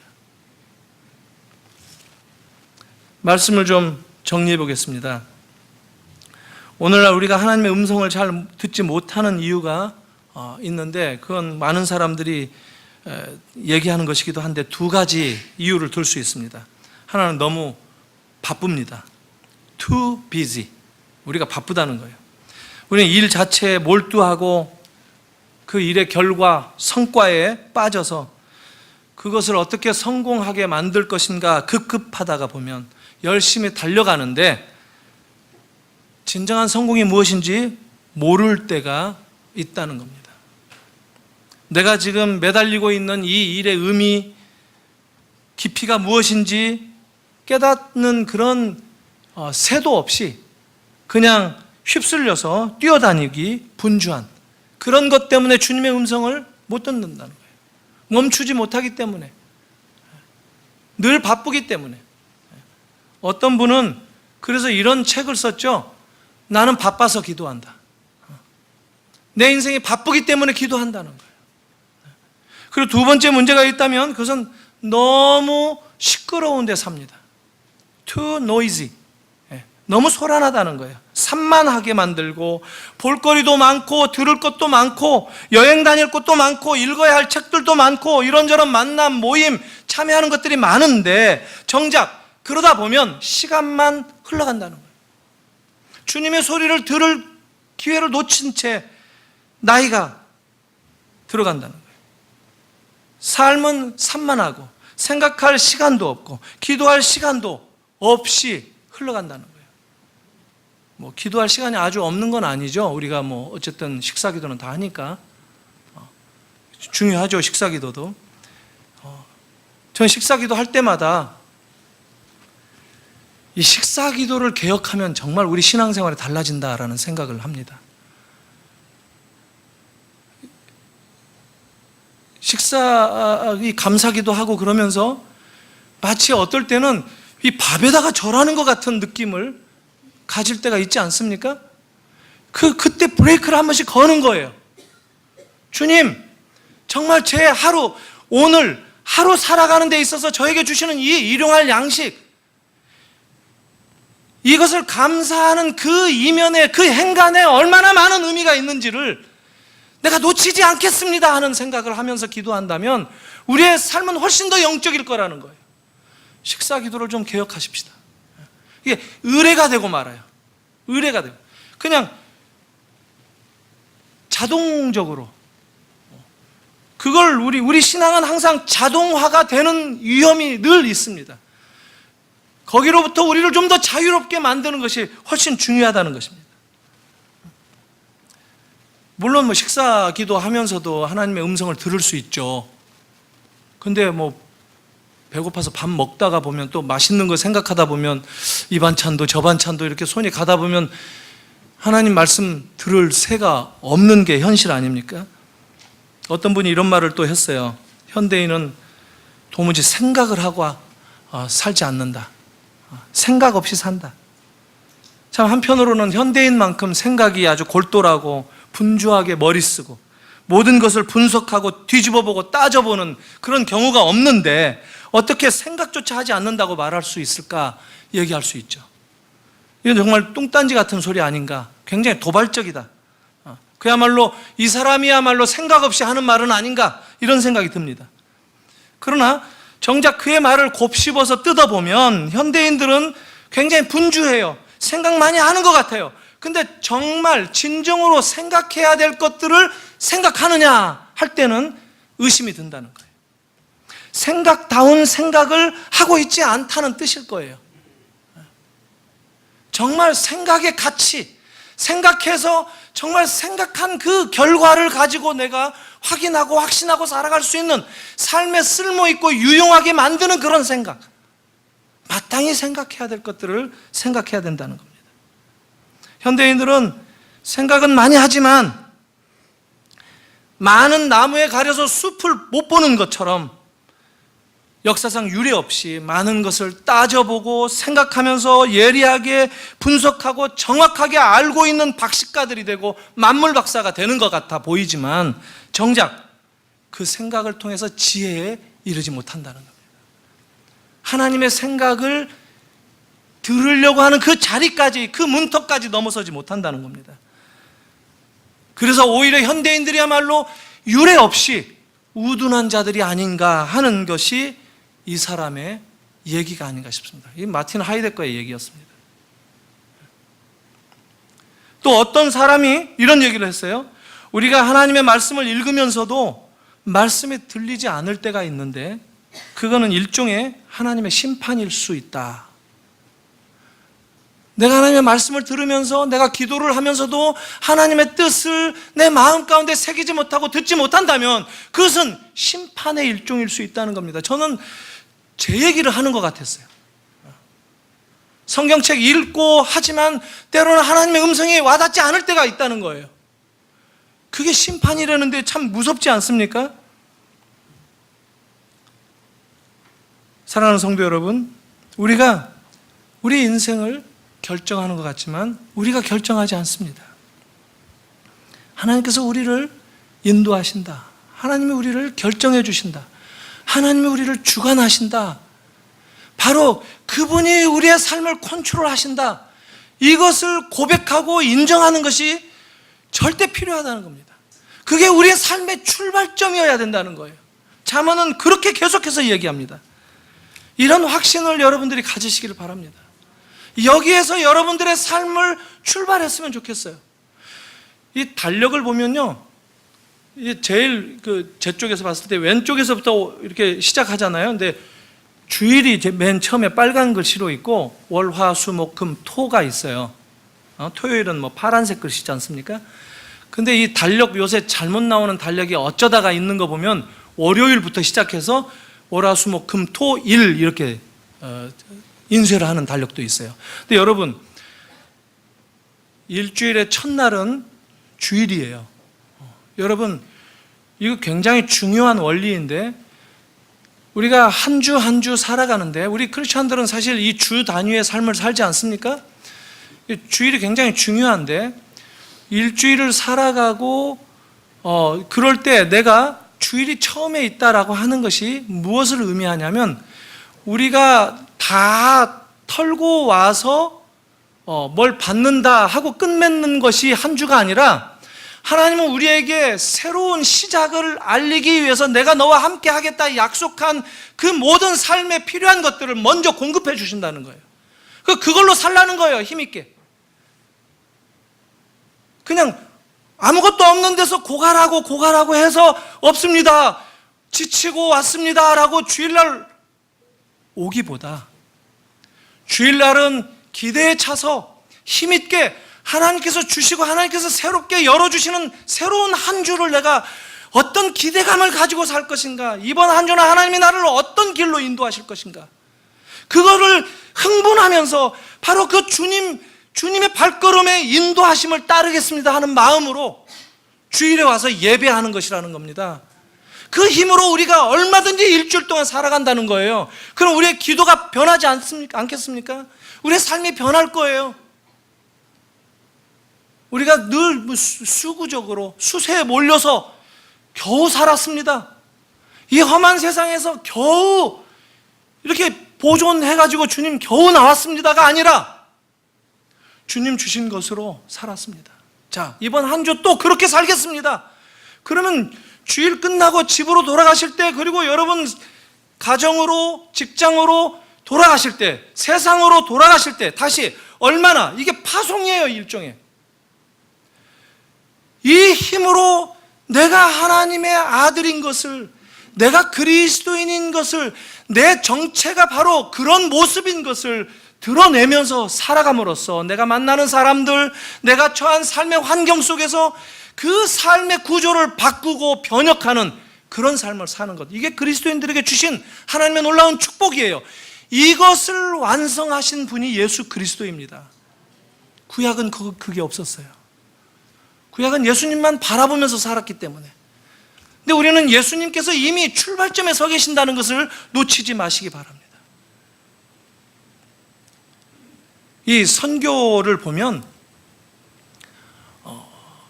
말씀을 좀 정리해 보겠습니다. 오늘날 우리가 하나님의 음성을 잘 듣지 못하는 이유가 있는데, 그건 많은 사람들이 얘기하는 것이기도 한데 두 가지 이유를 들 수 있습니다. 하나는 너무 바쁩니다. Too busy. 우리가 바쁘다는 거예요. 우리는 일 자체에 몰두하고 그 일의 결과, 성과에 빠져서 그것을 어떻게 성공하게 만들 것인가 급급하다가 보면 열심히 달려가는데 진정한 성공이 무엇인지 모를 때가 있다는 겁니다. 내가 지금 매달리고 있는 이 일의 의미, 깊이가 무엇인지 깨닫는 그런 새도 없이 그냥 휩쓸려서 뛰어다니기 분주한 그런 것 때문에 주님의 음성을 못 듣는다는 거예요. 멈추지 못하기 때문에, 늘 바쁘기 때문에. 어떤 분은 그래서 이런 책을 썼죠. 나는 바빠서 기도한다. 내 인생이 바쁘기 때문에 기도한다는 거예요. 그리고 두 번째 문제가 있다면 그것은 너무 시끄러운 데 삽니다. Too noisy. 너무 소란하다는 거예요. 산만하게 만들고 볼거리도 많고 들을 것도 많고 여행 다닐 것도 많고 읽어야 할 책들도 많고 이런저런 만남 모임 참여하는 것들이 많은데 정작 그러다 보면 시간만 흘러간다는 거예요. 주님의 소리를 들을 기회를 놓친 채 나이가 들어간다는 거예요. 삶은 산만하고 생각할 시간도 없고 기도할 시간도 없이 흘러간다는 거예요. 뭐 기도할 시간이 아주 없는 건 아니죠. 우리가 뭐 어쨌든 식사 기도는 다 하니까 중요하죠. 식사 기도도. 전 식사 기도 할 때마다 이 식사 기도를 개혁하면 정말 우리 신앙생활이 달라진다라는 생각을 합니다. 이 감사기도 하고 그러면서 마치 어떨 때는 이 밥에다가 절하는 것 같은 느낌을 가질 때가 있지 않습니까? 그때 브레이크를 한 번씩 거는 거예요. 주님, 정말 제 하루, 오늘 하루 살아가는 데 있어서 저에게 주시는 이 일용할 양식, 이것을 감사하는 그 이면에, 그 행간에 얼마나 많은 의미가 있는지를 내가 놓치지 않겠습니다 하는 생각을 하면서 기도한다면 우리의 삶은 훨씬 더 영적일 거라는 거예요. 식사 기도를 좀 개혁하십시다. 이게 의례가 되고 말아요. 의례가 되고 그냥 자동적으로 그걸 우리 신앙은 항상 자동화가 되는 위험이 늘 있습니다. 거기로부터 우리를 좀 더 자유롭게 만드는 것이 훨씬 중요하다는 것입니다. 물론 뭐 식사 기도하면서도 하나님의 음성을 들을 수 있죠. 근데 뭐 배고파서 밥 먹다가 보면 또 맛있는 거 생각하다 보면 이 반찬도 저 반찬도 이렇게 손이 가다 보면 하나님 말씀 들을 새가 없는 게 현실 아닙니까? 어떤 분이 이런 말을 또 했어요. 현대인은 도무지 생각을 하고 살지 않는다. 생각 없이 산다. 참 한편으로는 현대인만큼 생각이 아주 골똘하고 분주하게 머리 쓰고 모든 것을 분석하고 뒤집어보고 따져보는 그런 경우가 없는데 어떻게 생각조차 하지 않는다고 말할 수 있을까 얘기할 수 있죠. 이건 정말 뚱딴지 같은 소리 아닌가. 굉장히 도발적이다. 그야말로 이 사람이야말로 생각 없이 하는 말은 아닌가 이런 생각이 듭니다. 그러나 정작 그의 말을 곱씹어서 뜯어보면 현대인들은 굉장히 분주해요. 생각 많이 하는 것 같아요. 근데 정말 진정으로 생각해야 될 것들을 생각하느냐 할 때는 의심이 든다는 거예요. 생각다운 생각을 하고 있지 않다는 뜻일 거예요. 정말 생각의 가치, 생각해서 정말 생각한 그 결과를 가지고 내가 확인하고 확신하고 살아갈 수 있는 삶에 쓸모있고 유용하게 만드는 그런 생각, 마땅히 생각해야 될 것들을 생각해야 된다는 겁니다. 현대인들은 생각은 많이 하지만 많은 나무에 가려서 숲을 못 보는 것처럼 역사상 유례 없이 많은 것을 따져보고 생각하면서 예리하게 분석하고 정확하게 알고 있는 박식가들이 되고 만물박사가 되는 것 같아 보이지만 정작 그 생각을 통해서 지혜에 이르지 못한다는 겁니다. 하나님의 생각을 들으려고 하는 그 자리까지, 그 문턱까지 넘어서지 못한다는 겁니다. 그래서 오히려 현대인들이야말로 유례 없이 우둔한 자들이 아닌가 하는 것이 이 사람의 얘기가 아닌가 싶습니다. 이 마틴 하이데거의 얘기였습니다. 또 어떤 사람이 이런 얘기를 했어요. 우리가 하나님의 말씀을 읽으면서도 말씀이 들리지 않을 때가 있는데 그거는 일종의 하나님의 심판일 수 있다. 내가 하나님의 말씀을 들으면서 내가 기도를 하면서도 하나님의 뜻을 내 마음 가운데 새기지 못하고 듣지 못한다면 그것은 심판의 일종일 수 있다는 겁니다. 저는 제 얘기를 하는 것 같았어요. 성경책 읽고 하지만 때로는 하나님의 음성이 와닿지 않을 때가 있다는 거예요. 그게 심판이라는데 참 무섭지 않습니까? 사랑하는 성도 여러분, 우리가 우리 인생을 결정하는 것 같지만 우리가 결정하지 않습니다. 하나님께서 우리를 인도하신다. 하나님이 우리를 결정해 주신다. 하나님이 우리를 주관하신다. 바로 그분이 우리의 삶을 컨트롤하신다. 이것을 고백하고 인정하는 것이 절대 필요하다는 겁니다. 그게 우리의 삶의 출발점이어야 된다는 거예요. 잠언은 그렇게 계속해서 얘기합니다. 이런 확신을 여러분들이 가지시기를 바랍니다. 여기에서 여러분들의 삶을 출발했으면 좋겠어요. 이 달력을 보면요, 제일 제 쪽에서 봤을 때 왼쪽에서부터 이렇게 시작하잖아요. 근데 주일이 맨 처음에 빨간 글씨로 있고 월, 화, 수, 목, 금, 토가 있어요. 토요일은 뭐 파란색 글씨지 않습니까? 근데 이 달력, 요새 잘못 나오는 달력이 어쩌다가 있는 거 보면 월요일부터 시작해서 월, 화, 수, 목, 금, 토, 일 이렇게 인쇄를 하는 달력도 있어요. 근데 여러분, 일주일의 첫날은 주일이에요. 여러분, 이거 굉장히 중요한 원리인데 우리가 한 주 한 주 살아가는데 우리 크리스천들은 사실 이 주 단위의 삶을 살지 않습니까? 주일이 굉장히 중요한데 일주일을 살아가고 그럴 때 내가 주일이 처음에 있다라고 하는 것이 무엇을 의미하냐면 우리가 다 털고 와서 뭘 받는다 하고 끝맺는 것이 한 주가 아니라 하나님은 우리에게 새로운 시작을 알리기 위해서 내가 너와 함께 하겠다 약속한 그 모든 삶에 필요한 것들을 먼저 공급해 주신다는 거예요. 그걸로 살라는 거예요, 힘있게. 그냥 아무것도 없는 데서 고갈하고 해서 없습니다, 지치고 왔습니다 라고 주일날 오기보다 주일날은 기대에 차서 힘있게 하나님께서 주시고 하나님께서 새롭게 열어주시는 새로운 한 주를 내가 어떤 기대감을 가지고 살 것인가, 이번 한 주는 하나님이 나를 어떤 길로 인도하실 것인가, 그거를 흥분하면서 바로 그 주님의 발걸음에 인도하심을 따르겠습니다 하는 마음으로 주일에 와서 예배하는 것이라는 겁니다. 그 힘으로 우리가 얼마든지 일주일 동안 살아간다는 거예요. 그럼 우리의 기도가 변하지 않겠습니까? 우리의 삶이 변할 거예요. 우리가 늘 수구적으로 수세에 몰려서 겨우 살았습니다. 이 험한 세상에서 겨우 이렇게 보존해가지고 주님 겨우 나왔습니다가 아니라 주님 주신 것으로 살았습니다. 자, 이번 한 주 또 그렇게 살겠습니다. 그러면 주일 끝나고 집으로 돌아가실 때, 그리고 여러분 가정으로, 직장으로 돌아가실 때, 세상으로 돌아가실 때 다시 얼마나, 이게 파송이에요, 일종의. 이 힘으로 내가 하나님의 아들인 것을, 내가 그리스도인인 것을, 내 정체가 바로 그런 모습인 것을 드러내면서 살아감으로써 내가 만나는 사람들, 내가 처한 삶의 환경 속에서 그 삶의 구조를 바꾸고 변혁하는 그런 삶을 사는 것, 이게 그리스도인들에게 주신 하나님의 놀라운 축복이에요. 이것을 완성하신 분이 예수 그리스도입니다. 구약은 그게 없었어요. 구약은 예수님만 바라보면서 살았기 때문에. 근데 우리는 예수님께서 이미 출발점에 서 계신다는 것을 놓치지 마시기 바랍니다. 이 선교를 보면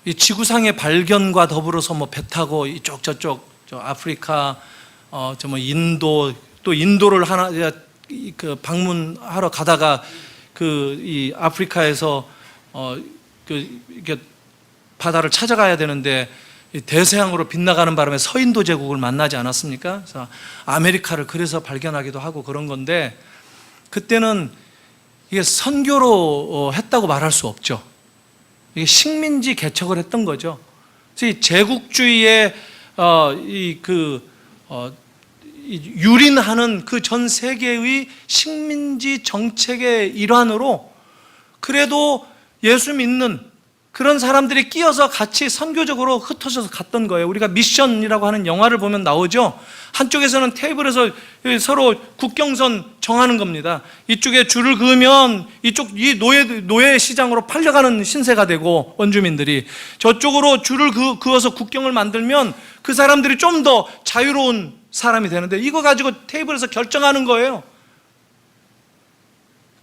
이 지구상의 발견과 더불어서 뭐 배 타고 이쪽 저쪽 아프리카, 인도, 또 인도를 방문하러 가다가 이 아프리카에서 이렇게 바다를 찾아가야 되는데 대서양으로 빗나가는 바람에 서인도 제국을 만나지 않았습니까? 그래서 아메리카를 그래서 발견하기도 하고 그런 건데, 그때는 이게 선교로 했다고 말할 수 없죠. 이게 식민지 개척을 했던 거죠. 그래서 이 제국주의의 유린하는 그 전 세계의 식민지 정책의 일환으로 그래도 예수 믿는 그런 사람들이 끼어서 같이 선교적으로 흩어져서 갔던 거예요. 우리가 미션이라고 하는 영화를 보면 나오죠. 한쪽에서는 테이블에서 서로 국경선 정하는 겁니다. 이쪽에 줄을 그으면 이쪽 이 노예 시장으로 팔려가는 신세가 되고 원주민들이 저쪽으로 줄을 그어서 국경을 만들면 그 사람들이 좀 더 자유로운 사람이 되는데 이거 가지고 테이블에서 결정하는 거예요.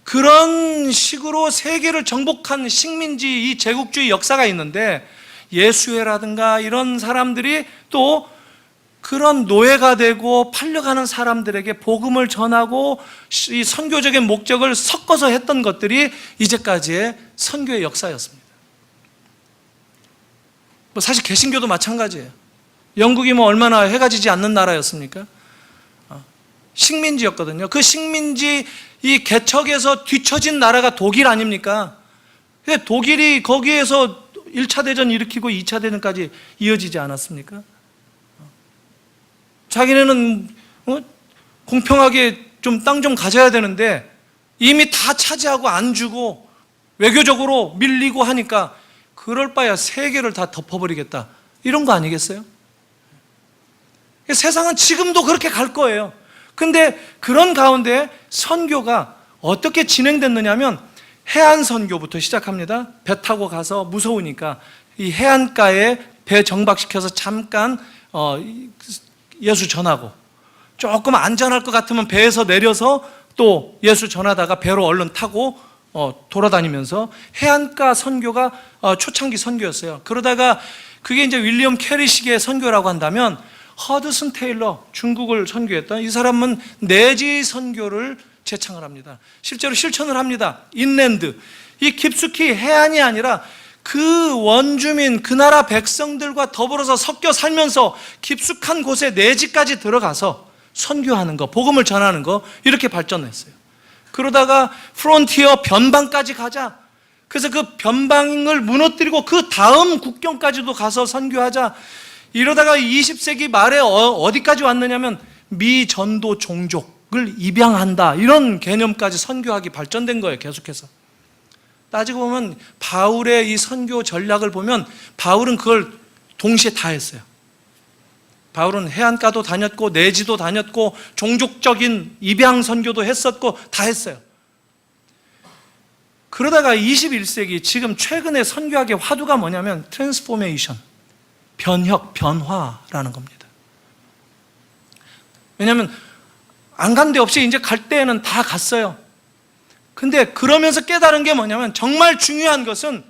그런 식으로 세계를 정복한 식민지 이 제국주의 역사가 있는데 예수회라든가 이런 사람들이 또 그런 노예가 되고 팔려가는 사람들에게 복음을 전하고 이 선교적인 목적을 섞어서 했던 것들이 이제까지의 선교의 역사였습니다. 뭐 사실 개신교도 마찬가지예요. 영국이 뭐 얼마나 해가 지지 않는 나라였습니까? 식민지였거든요. 그 식민지 이 개척에서 뒤처진 나라가 독일 아닙니까? 근데 독일이 거기에서 1차 대전 일으키고 2차 대전까지 이어지지 않았습니까? 자기네는 공평하게 좀 땅 좀 가져야 되는데 이미 다 차지하고 안 주고 외교적으로 밀리고 하니까 그럴 바야 세계를 다 덮어버리겠다 이런 거 아니겠어요? 세상은 지금도 그렇게 갈 거예요. 근데 그런 가운데 선교가 어떻게 진행됐느냐면 해안 선교부터 시작합니다. 배 타고 가서 무서우니까 이 해안가에 배 정박시켜서 잠깐 예수 전하고 조금 안전할 것 같으면 배에서 내려서 또 예수 전하다가 배로 얼른 타고 돌아다니면서 해안가 선교가 초창기 선교였어요. 그러다가 그게 이제 윌리엄 캐리식의 선교라고 한다면 허드슨 테일러, 중국을 선교했던 이 사람은 내지 선교를 제창을 합니다. 실제로 실천을 합니다. 인랜드, 이 깊숙이 해안이 아니라 그 원주민, 그 나라 백성들과 더불어서 섞여 살면서 깊숙한 곳에 내지까지 들어가서 선교하는 거, 복음을 전하는 거 이렇게 발전했어요. 그러다가 프론티어 변방까지 가자. 그래서 그 변방을 무너뜨리고 그 다음 국경까지도 가서 선교하자. 이러다가 20세기 말에 어디까지 왔느냐면 미전도 종족을 입양한다 이런 개념까지 선교학이 발전된 거예요. 계속해서 따지고 보면 바울의 이 선교 전략을 보면 바울은 그걸 동시에 다 했어요. 바울은 해안가도 다녔고 내지도 다녔고 종족적인 입양 선교도 했었고 다 했어요. 그러다가 21세기 지금 최근에 선교학의 화두가 뭐냐면 트랜스포메이션, 변혁, 변화라는 겁니다. 왜냐하면 안 간 데 없이 이제 갈 때에는 다 갔어요. 근데 그러면서 깨달은 게 뭐냐면 정말 중요한 것은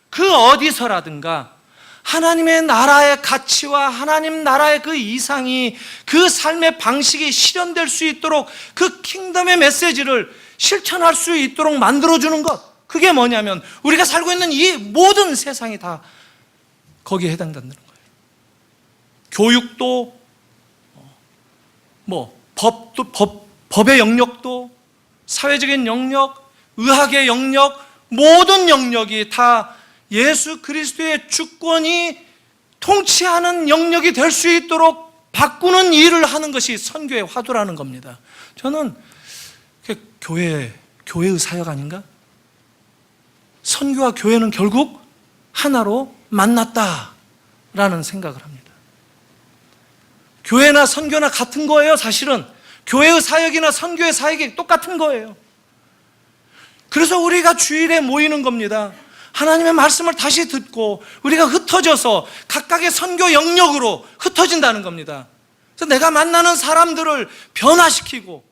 그 어디서라든가 하나님의 나라의 가치와 하나님 나라의 그 이상이 그 삶의 방식이 실현될 수 있도록 그 킹덤의 메시지를 실천할 수 있도록 만들어주는 것, 그게 뭐냐면 우리가 살고 있는 이 모든 세상이 다 거기에 해당된다는 거예요. 교육도 법의 영역도, 사회적인 영역, 의학의 영역, 모든 영역이 다 예수 그리스도의 주권이 통치하는 영역이 될 수 있도록 바꾸는 일을 하는 것이 선교의 화두라는 겁니다. 저는 교회의 사역 아닌가? 선교와 교회는 결국 하나로 만났다라는 생각을 합니다. 교회나 선교나 같은 거예요. 사실은 교회의 사역이나 선교의 사역이 똑같은 거예요. 그래서 우리가 주일에 모이는 겁니다. 하나님의 말씀을 다시 듣고 우리가 흩어져서 각각의 선교 영역으로 흩어진다는 겁니다. 그래서 내가 만나는 사람들을 변화시키고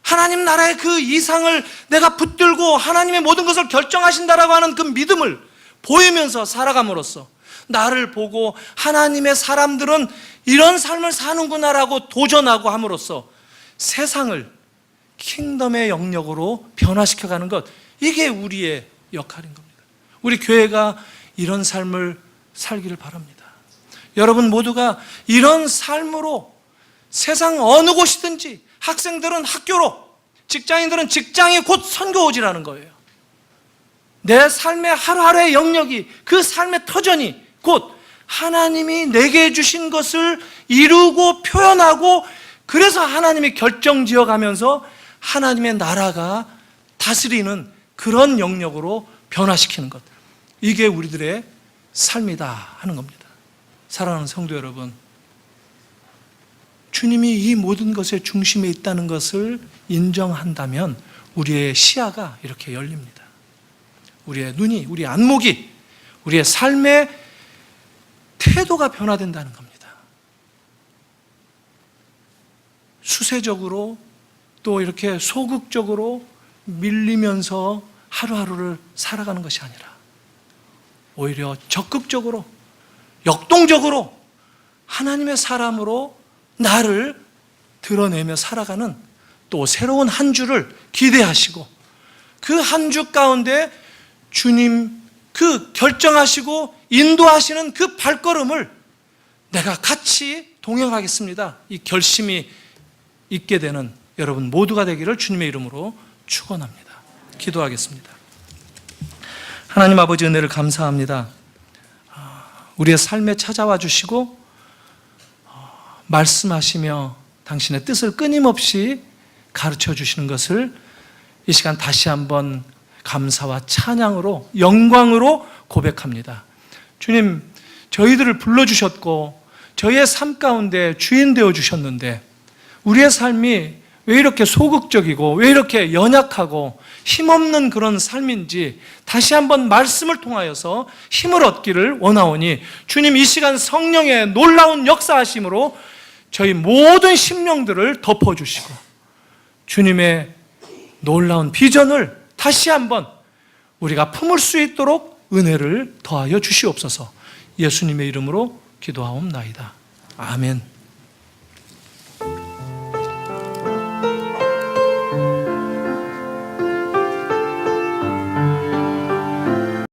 하나님 나라의 그 이상을 내가 붙들고 하나님의 모든 것을 결정하신다라고 하는 그 믿음을 보이면서 살아감으로써 나를 보고 하나님의 사람들은 이런 삶을 사는구나라고 도전하고 함으로써 세상을 킹덤의 영역으로 변화시켜가는 것, 이게 우리의 역할인 겁니다. 우리 교회가 이런 삶을 살기를 바랍니다. 여러분 모두가 이런 삶으로 세상 어느 곳이든지, 학생들은 학교로, 직장인들은 직장이 곧 선교오지라는 거예요. 내 삶의 하루하루의 영역이, 그 삶의 터전이 곧 하나님이 내게 주신 것을 이루고 표현하고, 그래서 하나님이 결정지어 가면서 하나님의 나라가 다스리는 그런 영역으로 변화시키는 것, 이게 우리들의 삶이다 하는 겁니다. 사랑하는 성도 여러분, 주님이 이 모든 것의 중심에 있다는 것을 인정한다면 우리의 시야가 이렇게 열립니다. 우리의 눈이, 우리의 안목이, 우리의 삶의 태도가 변화된다는 겁니다. 수세적으로 또 이렇게 소극적으로 밀리면서 하루하루를 살아가는 것이 아니라 오히려 적극적으로, 역동적으로 하나님의 사람으로 나를 드러내며 살아가는 또 새로운 한 주를 기대하시고, 그 한 주 가운데 주님 그 결정하시고 인도하시는 그 발걸음을 내가 같이 동행하겠습니다, 이 결심이 있게 되는 여러분 모두가 되기를 주님의 이름으로 축원합니다. 기도하겠습니다. 하나님 아버지, 은혜를 감사합니다. 우리의 삶에 찾아와 주시고 말씀하시며 당신의 뜻을 끊임없이 가르쳐 주시는 것을 이 시간 다시 한번 감사와 찬양으로, 영광으로 고백합니다. 주님, 저희들을 불러주셨고 저희의 삶 가운데 주인 되어 주셨는데 우리의 삶이 왜 이렇게 소극적이고 왜 이렇게 연약하고 힘없는 그런 삶인지 다시 한번 말씀을 통하여서 힘을 얻기를 원하오니, 주님 이 시간 성령의 놀라운 역사하심으로 저희 모든 심령들을 덮어주시고 주님의 놀라운 비전을 다시 한번 우리가 품을 수 있도록 은혜를 더하여 주시옵소서. 예수님의 이름으로 기도하옵나이다. 아멘.